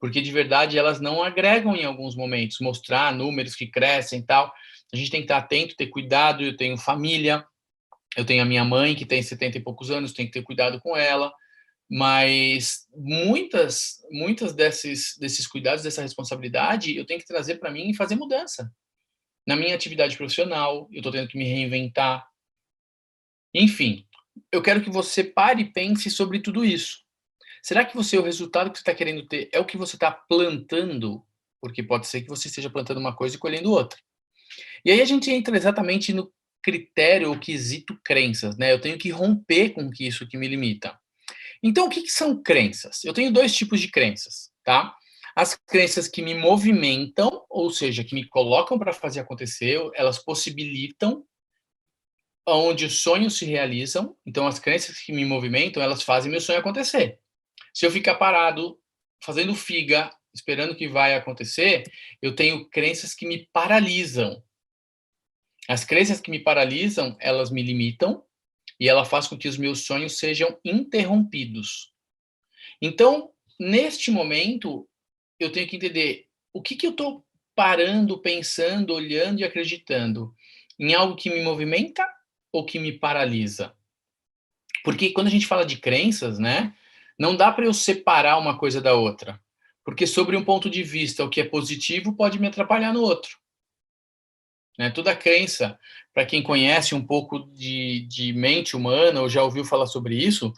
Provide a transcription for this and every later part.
porque de verdade elas não agregam em alguns momentos, mostrar números que crescem e tal. A gente tem que estar atento, ter cuidado. Eu tenho família, eu tenho a minha mãe que tem 70 e poucos anos, tenho que ter cuidado com ela, mas muitas desses cuidados, dessa responsabilidade, eu tenho que trazer para mim e fazer mudança. Na minha atividade profissional, eu estou tendo que me reinventar. Enfim, eu quero que você pare e pense sobre tudo isso. Será que o resultado que você está querendo ter é o que você está plantando? Porque pode ser que você esteja plantando uma coisa e colhendo outra. E aí a gente entra exatamente no critério ou quesito crenças, né? Eu tenho que romper com isso que me limita. Então, o que são crenças? Eu tenho dois tipos de crenças, tá? As crenças que me movimentam, ou seja, que me colocam para fazer acontecer, elas possibilitam onde os sonhos se realizam. Então, as crenças que me movimentam, elas fazem meu sonho acontecer. Se eu ficar parado, fazendo figa, esperando que vai acontecer, eu tenho crenças que me paralisam. As crenças que me paralisam, elas me limitam e ela faz com que os meus sonhos sejam interrompidos. Então, neste momento, eu tenho que entender o que eu estou parando, pensando, olhando e acreditando em algo que me movimenta ou que me paralisa. Porque quando a gente fala de crenças, né, não dá para eu separar uma coisa da outra. Porque sobre um ponto de vista, o que é positivo pode me atrapalhar no outro. Né? Toda crença, para quem conhece um pouco de mente humana ou já ouviu falar sobre isso,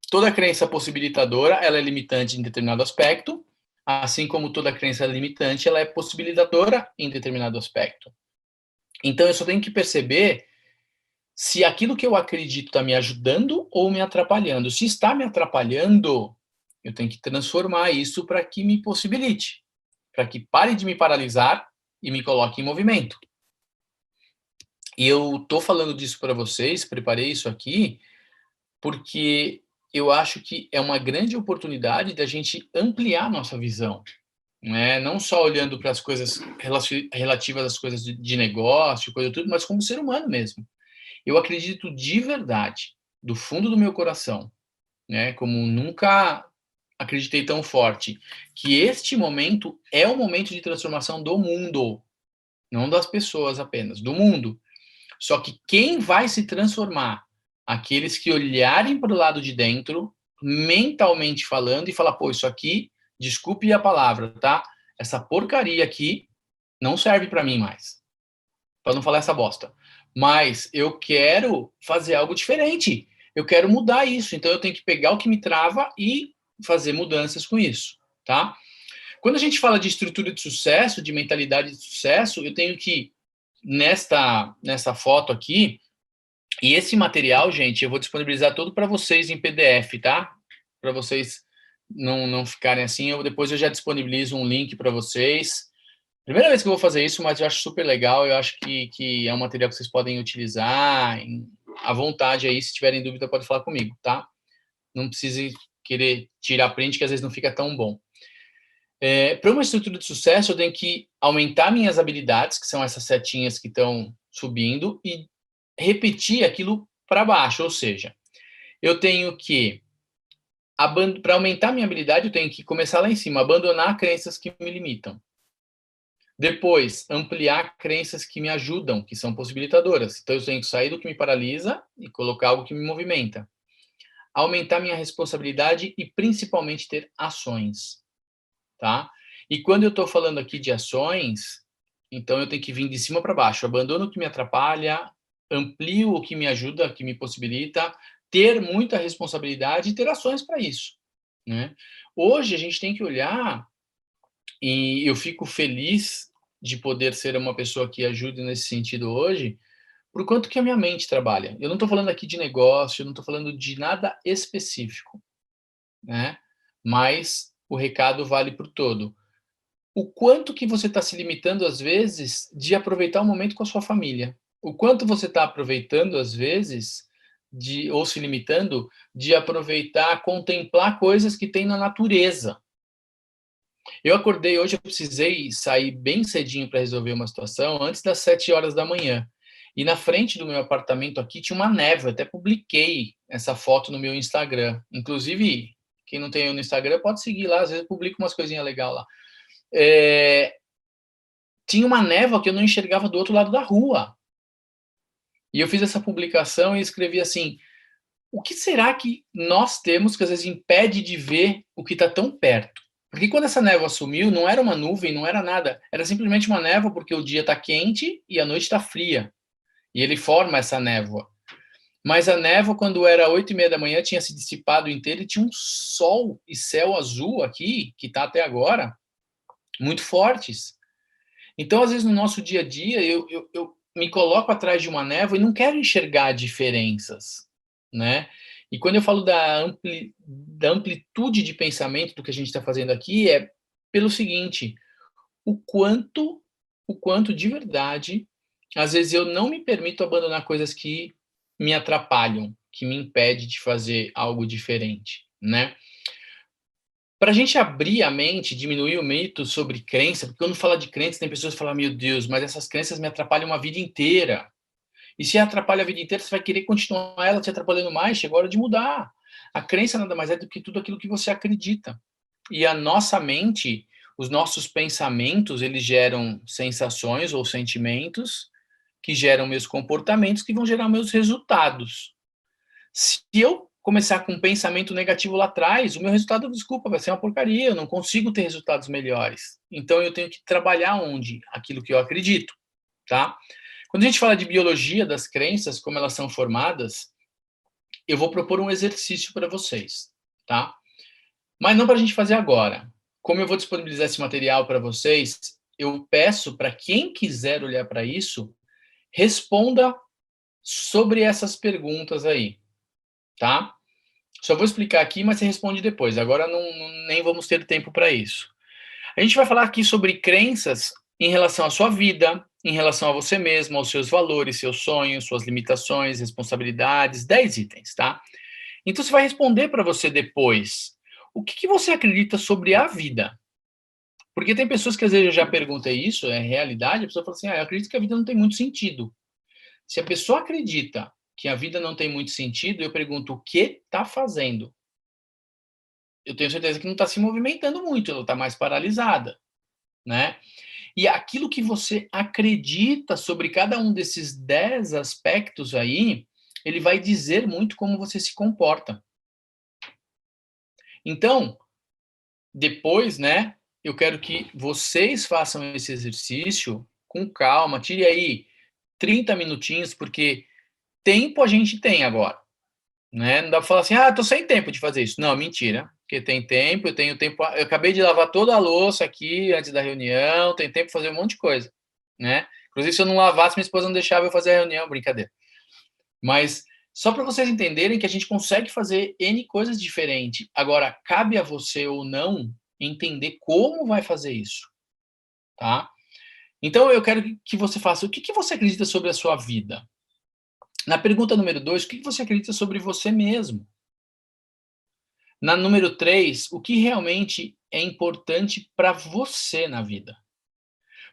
toda crença possibilitadora ela é limitante em determinado aspecto, assim como toda crença limitante ela é possibilitadora em determinado aspecto. Então eu só tenho que perceber se aquilo que eu acredito está me ajudando ou me atrapalhando. Se está me atrapalhando, eu tenho que transformar isso para que me possibilite, para que pare de me paralisar e me coloque em movimento. E eu estou falando disso para vocês, preparei isso aqui, porque eu acho que é uma grande oportunidade da gente ampliar nossa visão, né? Não só olhando para as coisas relativas às coisas de negócio, coisa tudo, mas como ser humano mesmo. Eu acredito de verdade, do fundo do meu coração, né, como nunca acreditei tão forte, que este momento é o momento de transformação do mundo, não das pessoas apenas, do mundo. Só que quem vai se transformar? Aqueles que olharem para o lado de dentro, mentalmente falando, e falar, pô, isso aqui, desculpe a palavra, tá? Essa porcaria aqui não serve para mim mais. Para não falar essa bosta. Mas eu quero fazer algo diferente. Eu quero mudar isso. Então eu tenho que pegar o que me trava e fazer mudanças com isso, tá? Quando a gente fala de estrutura de sucesso, de mentalidade de sucesso, eu tenho que nessa foto aqui, e esse material, gente, eu vou disponibilizar todo para vocês em PDF, tá? Para vocês não ficarem assim, depois eu já disponibilizo um link para vocês. Primeira vez que eu vou fazer isso, mas eu acho super legal, eu acho que é um material que vocês podem utilizar à vontade aí, se tiverem dúvida pode falar comigo, tá? Não precise querer tirar print, que às vezes não fica tão bom. Para uma estrutura de sucesso, eu tenho que aumentar minhas habilidades, que são essas setinhas que estão subindo, e repetir aquilo para baixo, ou seja, eu tenho que, para aumentar minha habilidade, eu tenho que começar lá em cima, abandonar crenças que me limitam. Depois, ampliar crenças que me ajudam, que são possibilitadoras. Então, eu tenho que sair do que me paralisa e colocar algo que me movimenta. Aumentar minha responsabilidade e, principalmente, ter ações, tá? E quando eu estou falando aqui de ações, então eu tenho que vir de cima para baixo. Abandono o que me atrapalha, amplio o que me ajuda, que me possibilita, ter muita responsabilidade e ter ações para isso, né? Hoje, a gente tem que olhar, e eu fico feliz de poder ser uma pessoa que ajude nesse sentido hoje, por quanto que a minha mente trabalha. Eu não estou falando aqui de negócio, eu não estou falando de nada específico, né? Mas o recado vale por todo. O quanto que você está se limitando, às vezes, de aproveitar o momento com a sua família. O quanto você está aproveitando, às vezes, ou se limitando, de aproveitar, contemplar coisas que tem na natureza. Eu acordei hoje, eu precisei sair bem cedinho para resolver uma situação, antes das 7 horas da manhã. E na frente do meu apartamento aqui tinha uma névoa, até publiquei essa foto no meu Instagram. Inclusive, Quem não tem eu no Instagram pode seguir lá, às vezes eu publico umas coisinhas legais lá. Tinha uma névoa que eu não enxergava do outro lado da rua. E eu fiz essa publicação e escrevi assim: o que será que nós temos que às vezes impede de ver o que está tão perto? Porque quando essa névoa sumiu, não era uma nuvem, não era nada. Era simplesmente uma névoa porque o dia está quente e a noite está fria. E ele forma essa névoa. Mas a névoa, quando era 8h30 da manhã, tinha se dissipado inteiro e tinha um sol e céu azul aqui, que está até agora, muito fortes. Então, às vezes, no nosso dia a dia, eu me coloco atrás de uma névoa e não quero enxergar diferenças, né? E quando eu falo da amplitude de pensamento do que a gente está fazendo aqui, é pelo seguinte: o quanto de verdade, às vezes eu não me permito abandonar coisas que me atrapalham, que me impedem de fazer algo diferente, né? Para a gente abrir a mente, diminuir o mito sobre crença, porque quando fala de crença, tem pessoas que falam, meu Deus, mas essas crenças me atrapalham uma vida inteira. E se atrapalha a vida inteira, você vai querer continuar ela te atrapalhando mais, chegou a hora de mudar. A crença nada mais é do que tudo aquilo que você acredita. E a nossa mente, os nossos pensamentos, eles geram sensações ou sentimentos que geram meus comportamentos, que vão gerar meus resultados. Se eu começar com um pensamento negativo lá atrás, o meu resultado, desculpa, vai ser uma porcaria, eu não consigo ter resultados melhores. Então eu tenho que trabalhar onde? Aquilo que eu acredito, tá? Quando a gente fala de biologia das crenças, como elas são formadas, eu vou propor um exercício para vocês, tá? Mas não para a gente fazer agora. Como eu vou disponibilizar esse material para vocês, eu peço para quem quiser olhar para isso, responda sobre essas perguntas aí, tá? Só vou explicar aqui, mas você responde depois. Agora nem vamos ter tempo para isso. A gente vai falar aqui sobre crenças em relação à sua vida, em relação a você mesmo, aos seus valores, seus sonhos, suas limitações, responsabilidades, 10 itens, tá? Então você vai responder para você depois. O que você acredita sobre a vida? Porque tem pessoas que às vezes eu já perguntei isso, é realidade, a pessoa fala assim, eu acredito que a vida não tem muito sentido. Se a pessoa acredita que a vida não tem muito sentido, eu pergunto, o que está fazendo? Eu tenho certeza que não está se movimentando muito, ela está mais paralisada, né? E aquilo que você acredita sobre cada um desses 10 aspectos aí, ele vai dizer muito como você se comporta. Então, depois, né, eu quero que vocês façam esse exercício com calma, tire aí 30 minutinhos, porque tempo a gente tem agora, né? Não dá para falar assim, tô sem tempo de fazer isso. Não, mentira, porque tem tempo, eu tenho tempo, eu acabei de lavar toda a louça aqui antes da reunião, tem tempo para fazer um monte de coisa, né? Inclusive, se eu não lavasse, minha esposa não deixava eu fazer a reunião, brincadeira. Mas só para vocês entenderem que a gente consegue fazer N coisas diferentes. Agora, cabe a você ou não entender como vai fazer isso, tá? Então, eu quero que você faça o que você acredita sobre a sua vida. Na pergunta número 2, o que você acredita sobre você mesmo? Na número 3, o que realmente é importante para você na vida?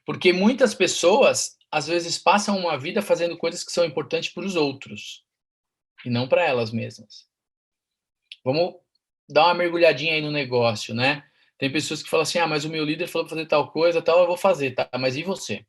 Porque muitas pessoas, às vezes, passam uma vida fazendo coisas que são importantes para os outros, e não para elas mesmas. Vamos dar uma mergulhadinha aí no negócio, né? Tem pessoas que falam assim, mas o meu líder falou para fazer tal coisa, tal, eu vou fazer, tá? Mas e você?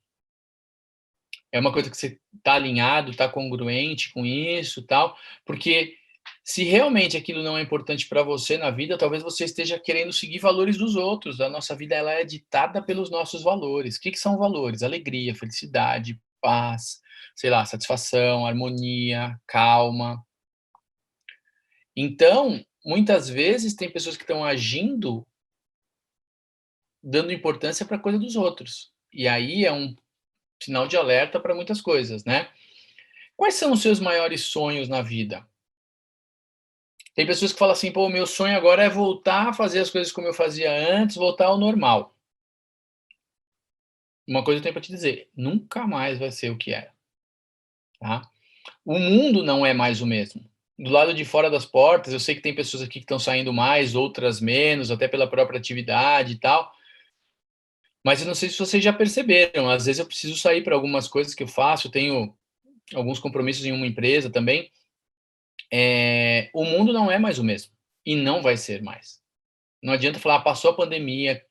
É uma coisa que você está alinhado, está congruente com isso, tal? Porque se realmente aquilo não é importante para você na vida, talvez você esteja querendo seguir valores dos outros. A nossa vida ela é ditada pelos nossos valores. O que são valores? Alegria, felicidade, paz, sei lá, satisfação, harmonia, calma. Então, muitas vezes tem pessoas que estão agindo dando importância para a coisa dos outros. E aí é um sinal de alerta para muitas coisas, né? Quais são os seus maiores sonhos na vida? Tem pessoas que falam assim, pô, meu sonho agora é voltar a fazer as coisas como eu fazia antes, voltar ao normal. Uma coisa eu tenho para te dizer, nunca mais vai ser o que era, tá? O mundo não é mais o mesmo. Do lado de fora das portas, eu sei que tem pessoas aqui que estão saindo mais, outras menos, até pela própria atividade e tal, mas eu não sei se vocês já perceberam, às vezes eu preciso sair para algumas coisas que eu faço, eu tenho alguns compromissos em uma empresa também, o mundo não é mais o mesmo. e não vai ser mais. Não adianta falar: "Ah, passou a pandemia,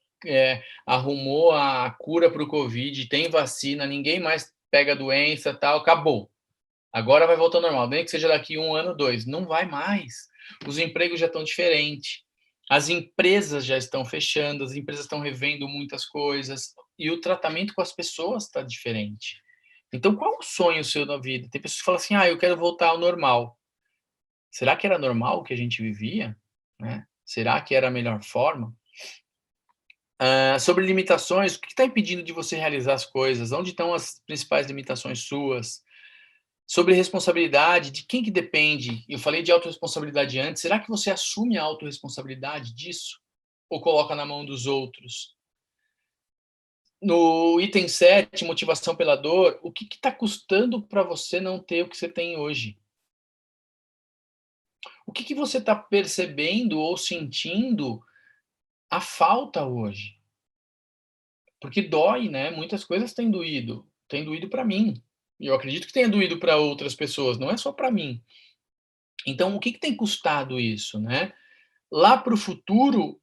arrumou a cura para o covid, tem vacina, ninguém mais pega a doença, tal, acabou. Agora vai voltar ao normal", nem que seja daqui 1 ano, 2, não vai mais. Os empregos já estão diferente, as empresas já estão fechando, as empresas estão revendo muitas coisas, e o tratamento com as pessoas está diferente. Então qual o sonho seu na vida? Tem pessoas que falam assim: "Ah, eu quero voltar ao normal". Será que era normal o que a gente vivia? Né? Será que era a melhor forma? Sobre limitações, o que está impedindo de você realizar as coisas? Onde estão as principais limitações suas? Sobre responsabilidade, de quem que depende? Eu falei de autorresponsabilidade antes, será que você assume a autorresponsabilidade disso? Ou coloca na mão dos outros? No item 7, motivação pela dor, o que está custando para você não ter o que você tem hoje? O que você está percebendo ou sentindo a falta hoje? Porque dói, né? Muitas coisas têm doído. Tem doído para mim. E eu acredito que tenha doído para outras pessoas, não é só para mim. Então, o que tem custado isso, né? Lá para o futuro,